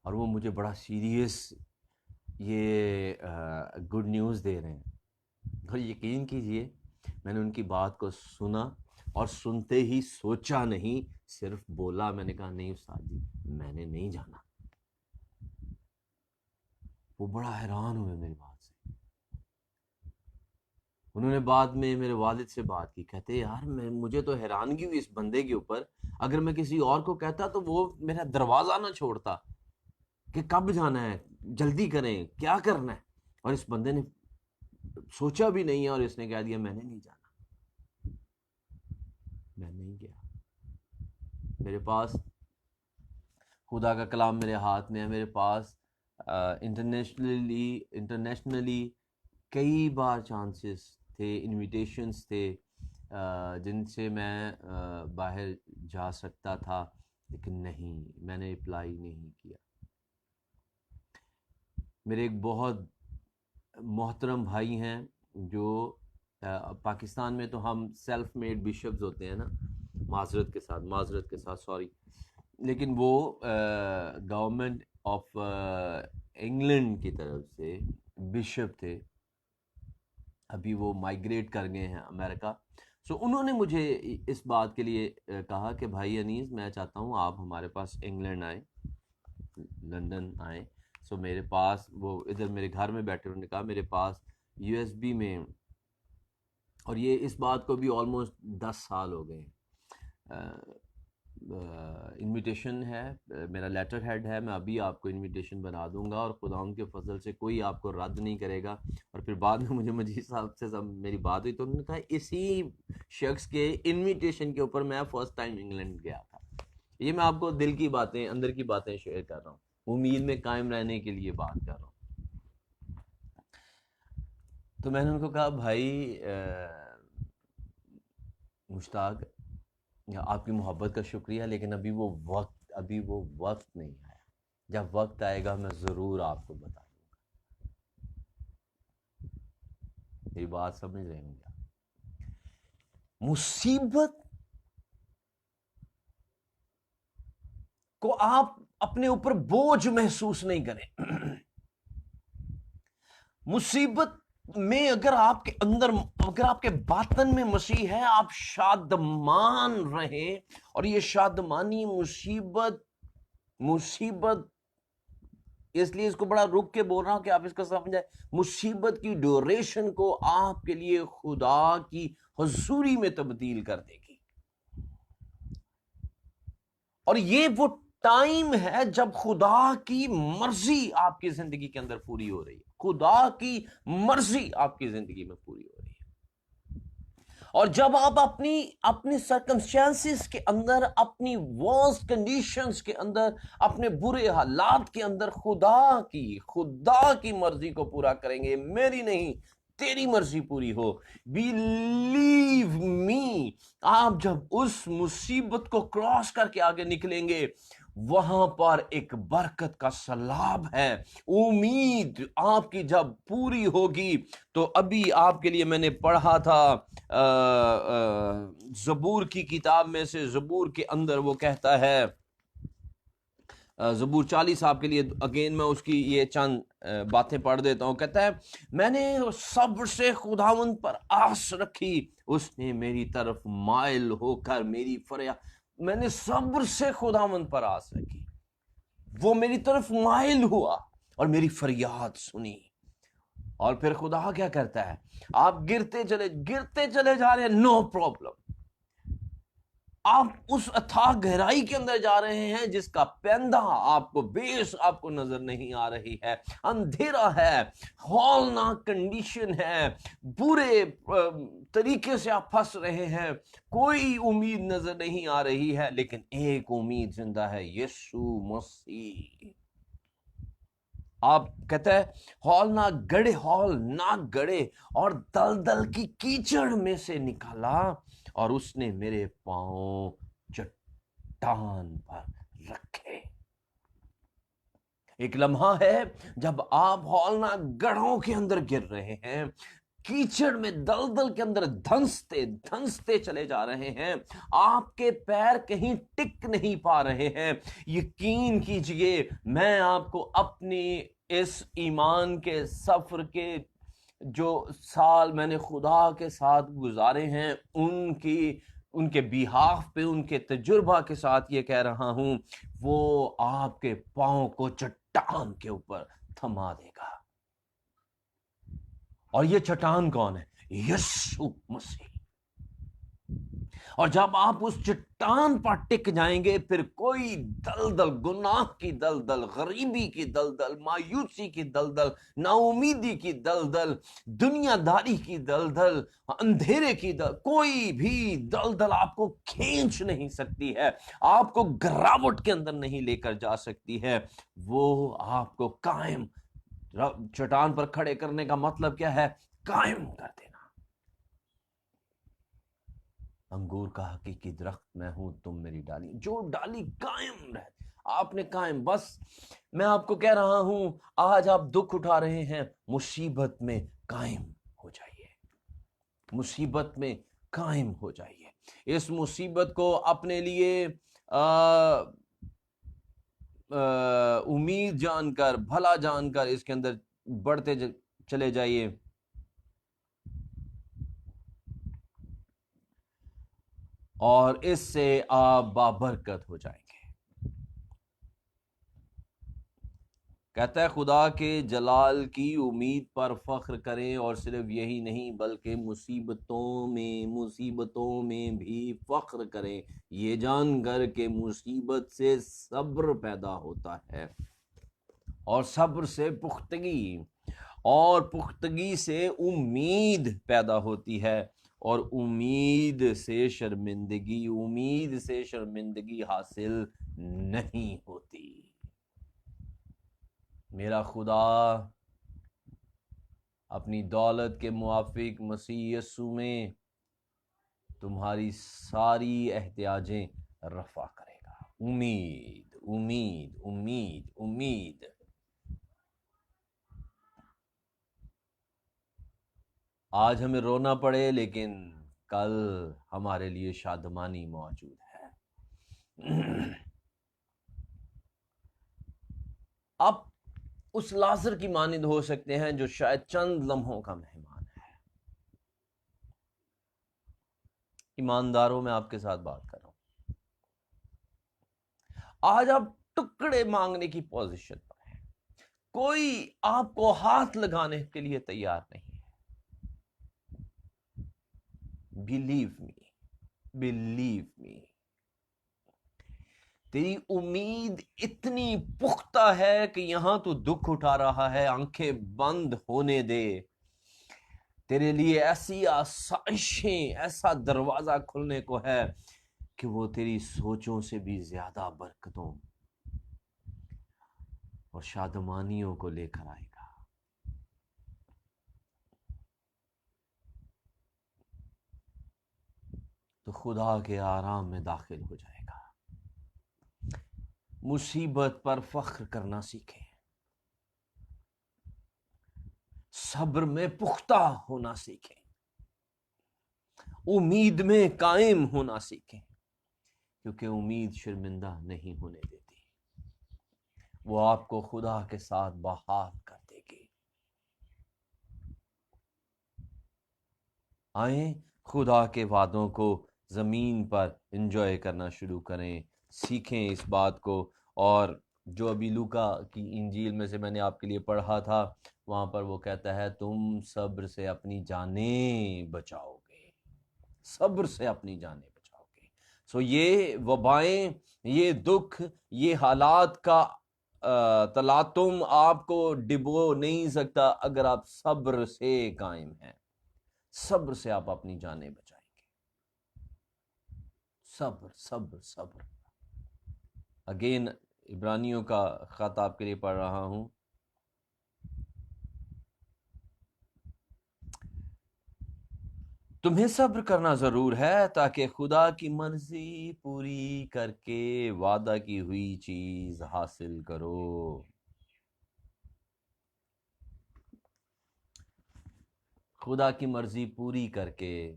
اور وہ مجھے بڑا سیریس یہ گڈ نیوز دے رہے ہیں، اور یقین کیجئے میں نے ان کی بات کو سنا، اور سنتے ہی سوچا نہیں، صرف بولا۔ میں نے کہا نہیں استاد جی، میں نے نہیں جانا۔ وہ بڑا حیران ہوئے میری بات سے۔ انہوں نے بعد میں میرے والد سے بات کی، کہتے یار مجھے تو حیرانگی ہوئی اس بندے کے اوپر، اگر میں کسی اور کو کہتا تو وہ میرا دروازہ نہ چھوڑتا کہ کب جانا ہے، جلدی کریں، کیا کرنا ہے، اور اس بندے نے سوچا بھی نہیں ہے اور اس نے کہہ دیا میں نے نہیں جانا۔ میں نہیں گیا۔ میرے پاس خدا کا کلام میرے ہاتھ میں ہے، میرے پاس انٹرنیشنلی کئی بار چانسز تھے، انویٹیشنز تھے جن سے میں باہر جا سکتا تھا، لیکن نہیں، میں نے اپلائی نہیں کیا۔ میرے ایک بہت محترم بھائی ہیں جو پاکستان میں تو ہم سیلف میڈ بشپز ہوتے ہیں نا، معذرت کے ساتھ سوری، لیکن وہ گورنمنٹ آف انگلینڈ کی طرف سے بشپ تھے، ابھی وہ مائیگریٹ کر گئے ہیں امریکہ۔ سو انہوں نے مجھے اس بات کے لیے کہا کہ بھائی انیس، میں چاہتا ہوں آپ ہمارے پاس انگلینڈ آئیں، لندن آئیں۔ سو میرے پاس وہ ادھر میرے گھر میں بیٹھے، انہوں نے کہا میرے پاس یو ایس بی میں، اور یہ اس بات کو بھی آلموسٹ 10 سال ہو گئے، انویٹیشن ہے، میرا لیٹر ہیڈ ہے، میں ابھی آپ کو انویٹیشن بنا دوں گا، اور خدا ان کے فضل سے کوئی آپ کو رد نہیں کرے گا۔ اور پھر بعد میں مجھے مجید صاحب سے میری بات ہوئی تو انہوں نے کہا اسی شخص کے انویٹیشن کے اوپر میں فرسٹ ٹائم انگلینڈ گیا تھا۔ یہ میں آپ کو دل کی باتیں، اندر کی باتیں شیئر کر رہا ہوں، امید میں قائم رہنے کے لیے بات کر رہا ہوں۔ تو میں نے ان کو کہا بھائی مشتاق، آپ کی محبت کا شکریہ، لیکن ابھی وہ وقت نہیں آیا، جب وقت آئے گا میں ضرور آپ کو بتا دوں گا۔ میری بات سمجھ رہے ہوں گے؟ مصیبت کو آپ اپنے اوپر بوجھ محسوس نہیں کریں۔ مصیبت میں اگر آپ کے اندر، اگر آپ کے باطن میں مسیح ہے، آپ شادمان رہیں، اور یہ شادمانی مصیبت اس لیے اس کو بڑا رک کے بول رہا ہوں کہ آپ اس کو سمجھیں، مصیبت کی ڈیوریشن کو آپ کے لیے خدا کی حضوری میں تبدیل کر دے گی۔ اور یہ وہ ٹائم ہے جب خدا کی مرضی آپ کی زندگی کے اندر پوری ہو رہی ہے، خدا کی مرضی آپ کی زندگی میں پوری ہو رہی ہے۔ اور جب آپ اپنی سرکمسٹانسز کے اندر، اپنی ورسٹ کنڈیشنز کے اندر، اپنے برے حالات کے اندر خدا کی مرضی کو پورا کریں گے، میری نہیں تیری مرضی پوری ہو، بیلیو می، آپ جب اس مصیبت کو کراس کر کے آگے نکلیں گے، وہاں پر ایک برکت کا سیلاب ہے. امید آپ کی جب پوری ہوگی تو ابھی آپ کے لیے میں نے پڑھا تھا زبور کی کتاب میں سے، زبور کے اندر وہ کہتا ہے، زبور 40 آپ کے لیے اگین میں اس کی یہ چند باتیں پڑھ دیتا ہوں. کہتا ہے میں نے صبر سے خداوند پر آس رکھی، اس نے میری طرف مائل ہو کر میری فریاد، میں نے صبر سے خداوند پر آس رکھی، وہ میری طرف مائل ہوا اور میری فریاد سنی. اور پھر خدا کیا کرتا ہے، آپ گرتے چلے جا رہے ہیں، نو پرابلم، آپ اس اتھاہ گہرائی کے اندر جا رہے ہیں جس کا پیندہ آپ کو، بیس آپ کو نظر نہیں آ رہی ہے، اندھیرا ہے، ہولناک کنڈیشن ہے، برے طریقے سے آپ پھنس رہے ہیں، کوئی امید نظر نہیں آ رہی ہے، لیکن ایک امید زندہ ہے، یسوع مسیح. آپ کہتے ہیں ہال نہ گڑے اور دلدل کی کیچڑ میں سے نکالا اور اس نے میرے پاؤں چٹان پر رکھے. ایک لمحہ ہے جب آپ ہولناک گڑھوں کے اندر گر رہے ہیں، کیچڑ میں دلدل کے اندر دھنستے چلے جا رہے ہیں، آپ کے پیر کہیں ٹک نہیں پا رہے ہیں. یقین کیجئے میں آپ کو اپنی اس ایمان کے سفر کے جو سال میں نے خدا کے ساتھ گزارے ہیں ان کے بیہاف پہ، ان کے تجربہ کے ساتھ یہ کہہ رہا ہوں، وہ آپ کے پاؤں کو چٹان کے اوپر تھما دے گا. اور یہ چٹان کون ہے؟ یسوع مسیح. اور جب آپ اس چٹان پر ٹک جائیں گے، پھر کوئی دلدل، گناہ کی دلدل، غریبی کی دلدل، مایوسی کی دلدل، نا امیدی کی دلدل، دنیا داری کی دلدل، اندھیرے کی دلدل، کوئی بھی دلدل آپ کو کھینچ نہیں سکتی ہے، آپ کو گراوٹ کے اندر نہیں لے کر جا سکتی ہے. وہ آپ کو قائم، چٹان پر کھڑے کرنے کا مطلب کیا ہے؟ قائم کر دینا. انگور کا حقیقی درخت میں ہوں، تم میری ڈالی. جو ڈالی قائم رہ، آپ نے قائم. بس میں آپ کو کہہ رہا ہوں، آج آپ دکھ اٹھا رہے ہیں، مصیبت میں قائم ہو جائیے، مصیبت میں قائم ہو جائیے. اس مصیبت کو اپنے لیے امید جان کر، بھلا جان کر اس کے اندر بڑھتے چلے جائیے. اور اس سے آپ بابرکت ہو جائیں گے. کہتا ہے خدا کے جلال کی امید پر فخر کریں، اور صرف یہی نہیں بلکہ مصیبتوں میں بھی فخر کریں، یہ جان کر کہ مصیبت سے صبر پیدا ہوتا ہے، اور صبر سے پختگی، اور پختگی سے امید پیدا ہوتی ہے، اور امید سے شرمندگی حاصل نہیں ہوتی. میرا خدا اپنی دولت کے موافق مسیح یسوع میں تمہاری ساری احتیاجیں رفع کرے گا. امید امید امید امید. آج ہمیں رونا پڑے، لیکن کل ہمارے لیے شادمانی موجود ہے. آپ اس لازر کی مانند ہو سکتے ہیں جو شاید چند لمحوں کا مہمان ہے. ایمانداروں میں آپ کے ساتھ بات کر رہا ہوں. آج آپ ٹکڑے مانگنے کی پوزیشن پر ہیں، کوئی آپ کو ہاتھ لگانے کے لیے تیار نہیں ہے. بلیو می، تیری امید اتنی پختہ ہے کہ یہاں تو دکھ اٹھا رہا ہے، آنکھیں بند ہونے دے. تیرے لیے ایسی آسائشیں، ایسا دروازہ کھلنے کو ہے کہ وہ تیری سوچوں سے بھی زیادہ برکتوں اور شادمانیوں کو لے کر آئے گا. تو خدا کے آرام میں داخل ہو جائے گا. مصیبت پر فخر کرنا سیکھیں، صبر میں پختہ ہونا سیکھیں، امید میں قائم ہونا سیکھیں، کیونکہ امید شرمندہ نہیں ہونے دیتی، وہ آپ کو خدا کے ساتھ بحال کر دے گی۔ آئیں خدا کے وعدوں کو زمین پر انجوائے کرنا شروع کریں، سیکھیں اس بات کو۔ اور جو ابھی لوکا کی انجیل میں سے میں نے آپ کے لیے پڑھا تھا، وہاں پر وہ کہتا ہے تم صبر سے اپنی جانیں بچاؤ گے، صبر سے اپنی جانیں بچاؤ گے۔ سو یہ وبائیں، یہ دکھ، یہ حالات کا تلاطم آپ کو ڈبو نہیں سکتا اگر آپ صبر سے قائم ہیں۔ صبر سے آپ اپنی جانیں بچائیں گے، صبر صبر صبر۔ اگین عبرانیوں کا خط آپ کے لیے پڑھ رہا ہوں، تمہیں صبر کرنا ضرور ہے تاکہ خدا کی مرضی پوری کر کے وعدہ کی ہوئی چیز حاصل کرو۔ خدا کی مرضی پوری کر کے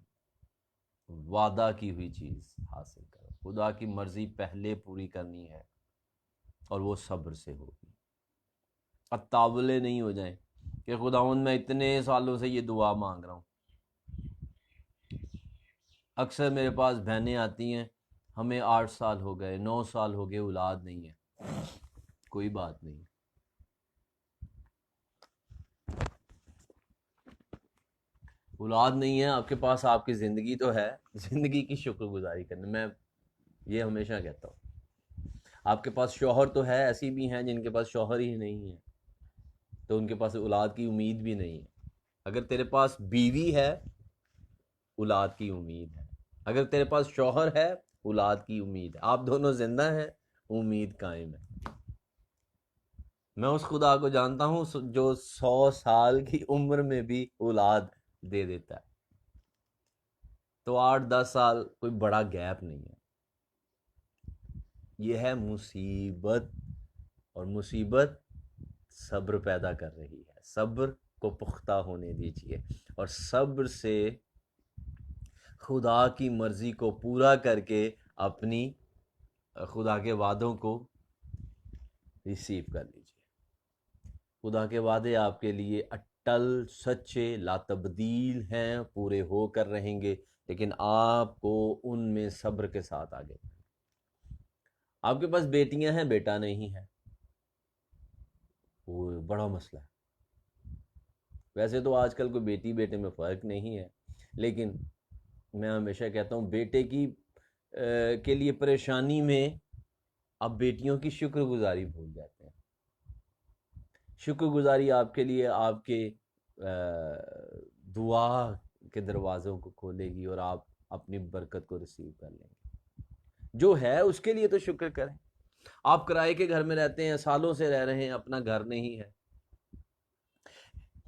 وعدہ کی ہوئی چیز حاصل کرو۔ خدا کی مرضی پہلے پوری کرنی ہے، اور وہ صبر سے ہوگی۔ اب تاولے نہیں ہو جائیں کہ خداوند میں اتنے سالوں سے یہ دعا مانگ رہا ہوں۔ اکثر میرے پاس بہنیں آتی ہیں، ہمیں 8 سال ہو گئے، 9 سال ہو گئے، اولاد نہیں ہے۔ کوئی بات نہیں، اولاد نہیں ہے آپ کے پاس، آپ کی زندگی تو ہے، زندگی کی شکر گزاری کرنا۔ میں یہ ہمیشہ کہتا ہوں، آپ کے پاس شوہر تو ہے، ایسی بھی ہیں جن کے پاس شوہر ہی نہیں ہے، تو ان کے پاس اولاد کی امید بھی نہیں ہے۔ اگر تیرے پاس بیوی ہے، اولاد کی امید ہے۔ اگر تیرے پاس شوہر ہے، اولاد کی امید ہے۔ آپ دونوں زندہ ہیں، امید قائم ہے۔ میں اس خدا کو جانتا ہوں جو 100 سال کی عمر میں بھی اولاد دے دیتا ہے۔ تو 8-10 سال کوئی بڑا گیپ نہیں ہے۔ یہ ہے مصیبت، اور مصیبت صبر پیدا کر رہی ہے۔ صبر کو پختہ ہونے دیجیے، اور صبر سے خدا کی مرضی کو پورا کر کے اپنی خدا کے وعدوں کو ریسیو کر لیجیے۔ خدا کے وعدے آپ کے لیے اٹل، سچے، لا تبدیل ہیں، پورے ہو کر رہیں گے، لیکن آپ کو ان میں صبر کے ساتھ آگے۔ آپ کے پاس بیٹیاں ہیں، بیٹا نہیں ہے، وہ بڑا مسئلہ ہے۔ ویسے تو آج کل کوئی بیٹی بیٹے میں فرق نہیں ہے، لیکن میں ہمیشہ کہتا ہوں بیٹے کی کے لیے پریشانی میں آپ بیٹیوں کی شکر گزاری بھول جاتے ہیں۔ شکر گزاری آپ کے لیے آپ کے دعا کے دروازوں کو کھولے گی، اور آپ اپنی برکت کو ریسیو کر لیں گے۔ جو ہے اس کے لیے تو شکر کریں۔ آپ کرائے کے گھر میں رہتے ہیں، سالوں سے رہ رہے ہیں، اپنا گھر نہیں ہے۔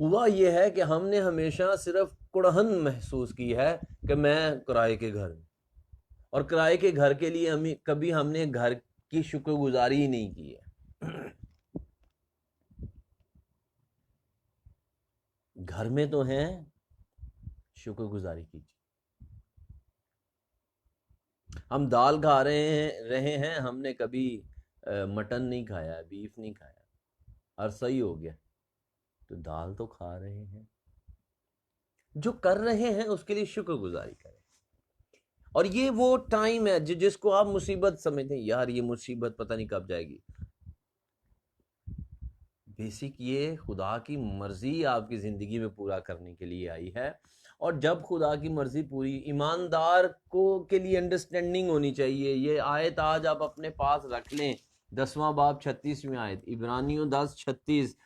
ہوا یہ ہے کہ ہم نے ہمیشہ صرف کڑہن محسوس کی ہے کہ میں کرائے کے گھر میں، اور کرائے کے گھر کے لیے کبھی ہم نے گھر کی شکر گزاری ہی نہیں کی ہے۔ گھر میں تو ہیں، شکر گزاری کیجیے۔ ہم دال کھا رہے ہیں، ہم نے کبھی مٹن نہیں کھایا، بیف نہیں کھایا، عرصہ ہی ہو گیا، تو دال تو کھا رہے ہیں۔ جو کر رہے ہیں اس کے لیے شکر گزاری کریں۔ اور یہ وہ ٹائم ہے جس کو آپ مصیبت سمجھتے ہیں، یار یہ مصیبت پتہ نہیں کب جائے گی۔ بیسک یہ خدا کی مرضی آپ کی زندگی میں پورا کرنے کے لیے آئی ہے، اور جب خدا کی مرضی پوری، ایماندار کو کے لیے انڈرسٹینڈنگ ہونی چاہیے۔ یہ آیت آج آپ اپنے پاس رکھ لیں، 10واں باب 36ویں آیت، عبرانیوں 10:36،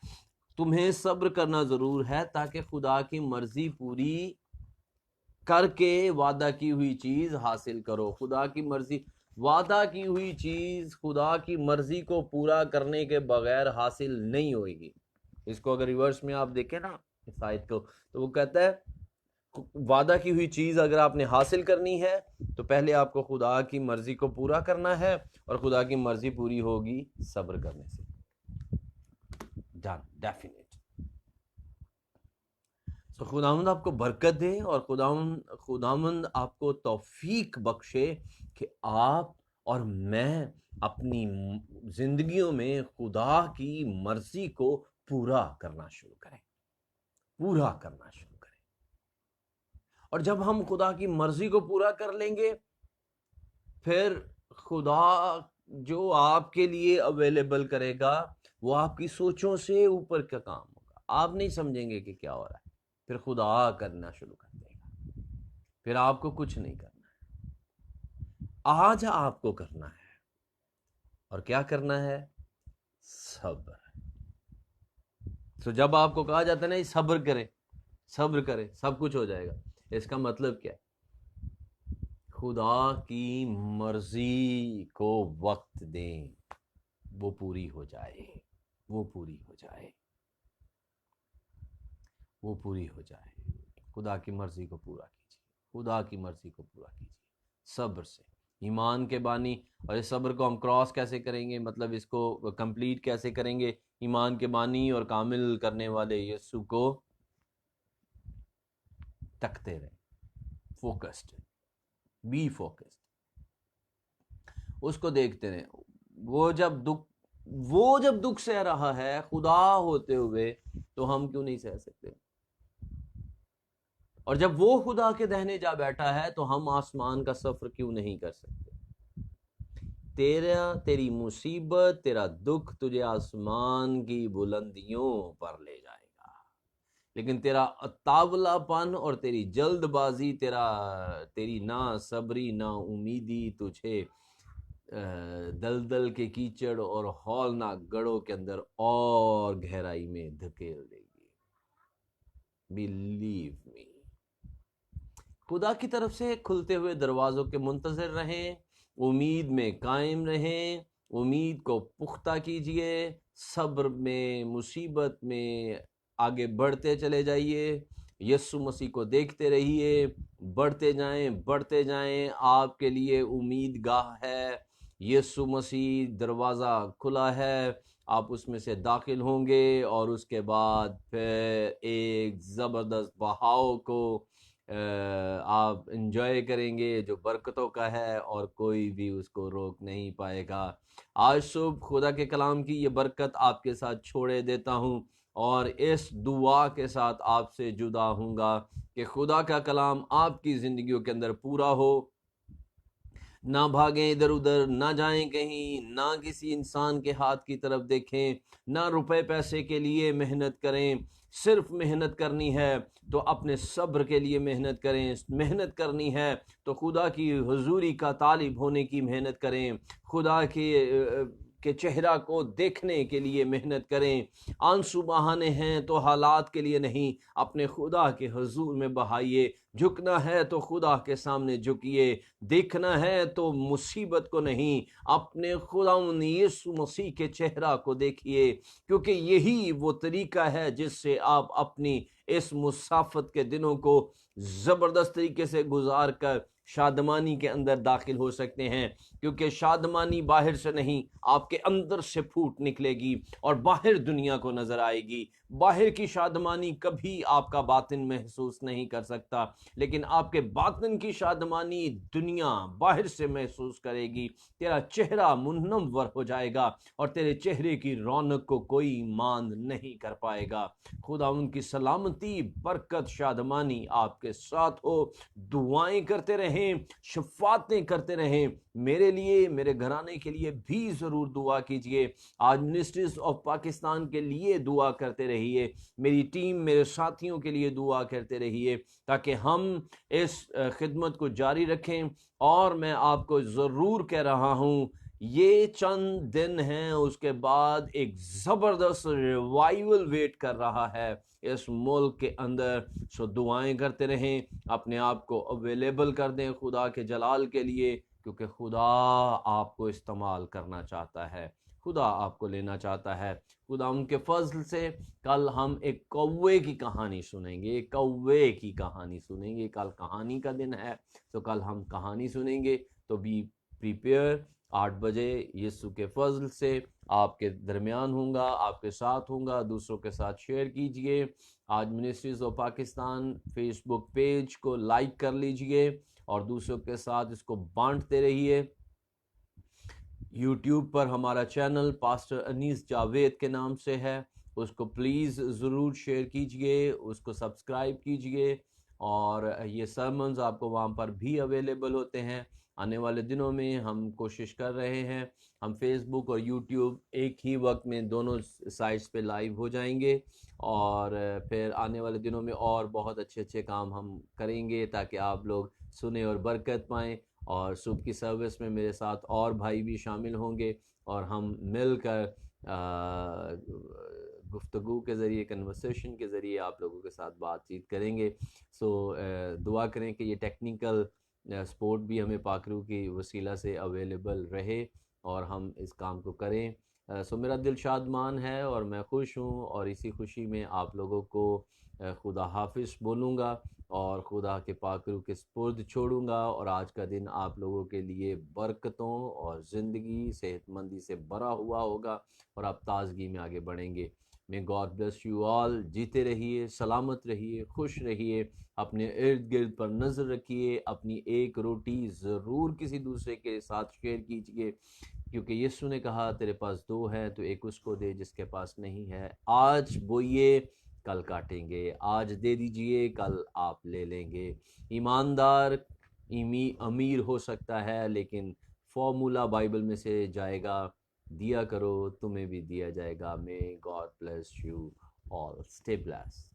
تمہیں صبر کرنا ضرور ہے تاکہ خدا کی مرضی پوری کر کے وعدہ کی ہوئی چیز حاصل کرو۔ خدا کی مرضی، وعدہ کی ہوئی چیز خدا کی مرضی کو پورا کرنے کے بغیر حاصل نہیں ہوئے گی۔ اس کو اگر ریورس میں آپ دیکھیں نا اس آیت کو، تو وہ کہتا ہے وعدہ کی ہوئی چیز اگر آپ نے حاصل کرنی ہے تو پہلے آپ کو خدا کی مرضی کو پورا کرنا ہے، اور خدا کی مرضی پوری ہوگی صبر کرنے سے. ڈیفینیٹ. تو خداوند آپ کو برکت دے، اور خداوند آپ کو توفیق بخشے کہ آپ اور میں اپنی زندگیوں میں خدا کی مرضی کو پورا کرنا شروع کریں، پورا کرنا شروع کریں. اور جب ہم خدا کی مرضی کو پورا کر لیں گے، پھر خدا جو آپ کے لیے اویلیبل کرے گا وہ آپ کی سوچوں سے اوپر کا کام ہوگا. آپ نہیں سمجھیں گے کہ کیا ہو رہا ہے، پھر خدا کرنا شروع کر دے گا. پھر آپ کو کچھ نہیں کرنا ہے، آج آپ کو کرنا ہے. اور کیا کرنا ہے؟ صبر. تو جب آپ کو کہا جاتا ہے نا صبر کرے، صبر کرے، سب کچھ ہو جائے گا، اس کا مطلب کیا ہے؟ خدا کی مرضی کو وقت دیں، وہ پوری ہو جائے، وہ پوری ہو جائے، وہ پوری ہو جائے. خدا کی مرضی کو پورا کیجیے، خدا کی مرضی کو پورا کیجیے صبر سے. ایمان کے بانی. اور اس صبر کو ہم کراس کیسے کریں گے، مطلب اس کو کمپلیٹ کیسے کریں گے؟ ایمان کے بانی اور کامل کرنے والے یسوع کو تکتے رہیں، فوکسڈ، بی فوکسڈ، اس کو دیکھتے رہیں. وہ جب دکھ سہ رہا ہے خدا ہوتے ہوئے، تو ہم کیوں نہیں سہ سکتے؟ اور جب وہ خدا کے دہنے جا بیٹھا ہے تو ہم آسمان کا سفر کیوں نہیں کر سکتے؟ تیری مصیبت، تیرا دکھ تجھے آسمان کی بلندیوں پر لے جائے گا، لیکن تیرا اطاولہ پن اور تیری جلد بازی، تیری نا صبری، نا امیدی تجھے دلدل کے کیچڑ اور ہولناک گڑھوں کے اندر اور گہرائی میں دھکیل دے گی. Believe me. خدا کی طرف سے کھلتے ہوئے دروازوں کے منتظر رہیں، امید میں قائم رہیں، امید کو پختہ کیجئے، صبر میں، مصیبت میں آگے بڑھتے چلے جائیے، یسوع مسیح کو دیکھتے رہیے، بڑھتے جائیں، بڑھتے جائیں. آپ کے لیے امید گاہ ہے، یسوع مسیح دروازہ کھلا ہے، آپ اس میں سے داخل ہوں گے، اور اس کے بعد پھر ایک زبردست بہاؤ کو آپ انجوائے کریں گے جو برکتوں کا ہے، اور کوئی بھی اس کو روک نہیں پائے گا. آج صبح خدا کے کلام کی یہ برکت آپ کے ساتھ چھوڑے دیتا ہوں، اور اس دعا کے ساتھ آپ سے جدا ہوں گا کہ خدا کا کلام آپ کی زندگیوں کے اندر پورا ہو. نہ بھاگیں ادھر ادھر، نہ جائیں کہیں، نہ کسی انسان کے ہاتھ کی طرف دیکھیں، نہ روپے پیسے کے لیے محنت کریں. صرف محنت کرنی ہے تو اپنے صبر کے لیے محنت کریں، محنت کرنی ہے تو خدا کی حضوری کا طالب ہونے کی محنت کریں، خدا کے چہرہ کو دیکھنے کے لیے محنت کریں. آنسو بہانے ہیں تو حالات کے لیے نہیں، اپنے خدا کے حضور میں بہائیے. جھکنا ہے تو خدا کے سامنے جھکیے، دیکھنا ہے تو مصیبت کو نہیں، اپنے خداوند یسوع مسیح کے چہرہ کو دیکھیے، کیونکہ یہی وہ طریقہ ہے جس سے آپ اپنی اس مسافت کے دنوں کو زبردست طریقے سے گزار کر شادمانی کے اندر داخل ہو سکتے ہیں. کیونکہ شادمانی باہر سے نہیں، آپ کے اندر سے پھوٹ نکلے گی اور باہر دنیا کو نظر آئے گی. باہر کی شادمانی کبھی آپ کا باطن محسوس نہیں کر سکتا، لیکن آپ کے باطن کی شادمانی دنیا باہر سے محسوس کرے گی. تیرا چہرہ منور ہو جائے گا اور تیرے چہرے کی رونق کو کوئی ماند نہیں کر پائے گا. خدا ان کی سلامتی، برکت، شادمانی آپ کے ساتھ ہو. دعائیں کرتے رہیں، شفاعتیں کرتے رہیں. میرے لیے، میرے گھرانے کے لیے بھی ضرور دعا کیجئے. آج منسٹریز آف پاکستان کے لیے دعا کرتے رہیے، میری ٹیم، میرے ساتھیوں کے لیے دعا کرتے رہیے، تاکہ ہم اس خدمت کو جاری رکھیں. اور میں آپ کو ضرور کہہ رہا ہوں، یہ چند دن ہیں، اس کے بعد ایک زبردست ریوائیول ویٹ کر رہا ہے اس ملک کے اندر. سو دعائیں کرتے رہیں، اپنے آپ کو اویلیبل کر دیں خدا کے جلال کے لیے، کیونکہ خدا آپ کو استعمال کرنا چاہتا ہے. خدا آپ کو لینا چاہتا ہے. خدا ان کے فضل سے کل ہم ایک کوے کی کہانی سنیں گے, ایک کوے کی کہانی سنیں گے. کل کہانی کا دن ہے, تو کل ہم کہانی سنیں گے. تو بی پریپیئر. 8 بجے یسوع کے فضل سے آپ کے درمیان ہوں گا, آپ کے ساتھ ہوں گا. دوسروں کے ساتھ شیئر کیجئے. آج ministries of Pakistan Facebook page کو لائک کر لیجئے اور دوسروں کے ساتھ اس کو بانٹتے رہیے. یوٹیوب پر ہمارا چینل پاسٹر انیس جاوید کے نام سے ہے, اس کو پلیز ضرور شیئر کیجئے, اس کو سبسکرائب کیجئے. اور یہ سرمنز آپ کو وہاں پر بھی اویلیبل ہوتے ہیں. آنے والے دنوں میں ہم کوشش کر رہے ہیں ہم فیس بک اور یوٹیوب ایک ہی وقت میں دونوں سائٹس پہ لائیو ہو جائیں گے, اور پھر آنے والے دنوں میں اور بہت اچھے کام ہم کریں گے تاکہ آپ لوگ سنیں اور برکت پائیں. اور صبح کی سروس میں میرے ساتھ اور بھائی بھی شامل ہوں گے, اور ہم مل کر گفتگو کے ذریعے, کنورسیشن کے ذریعے آپ لوگوں کے ساتھ بات چیت کریں گے. سو دعا کریں کہ یہ ٹیکنیکل سپورٹ بھی ہمیں پاک روح کی وسیلہ سے اویلیبل رہے اور ہم اس کام کو کریں. سو میرا دل شادمان ہے اور میں خوش ہوں, اور اسی خوشی میں آپ لوگوں کو خدا حافظ بولوں گا اور خدا کے پاک روح کے سپرد چھوڑوں گا. اور آج کا دن آپ لوگوں کے لیے برکتوں اور زندگی صحت مندی سے بھرا ہوا ہوگا, اور آپ تازگی میں آگے بڑھیں گے. میں گاڈ بلیس یو آل. جیتے رہیے, سلامت رہیے, خوش رہیے, اپنے ارد گرد پر نظر رکھیے. اپنی ایک روٹی ضرور کسی دوسرے کے ساتھ شیئر کیجیے, کیونکہ یسوع نے کہا تیرے پاس 2 ہے تو ایک اس کو دے جس کے پاس نہیں ہے. آج بوئیے کل کاٹیں گے, آج دے دیجئے کل آپ لے لیں گے. ایماندار امیر ہو سکتا ہے, لیکن فارمولا بائبل میں سے جائے گا, دیا کرو تمہیں بھی دیا جائے گا. میں God bless you all. Stay blessed.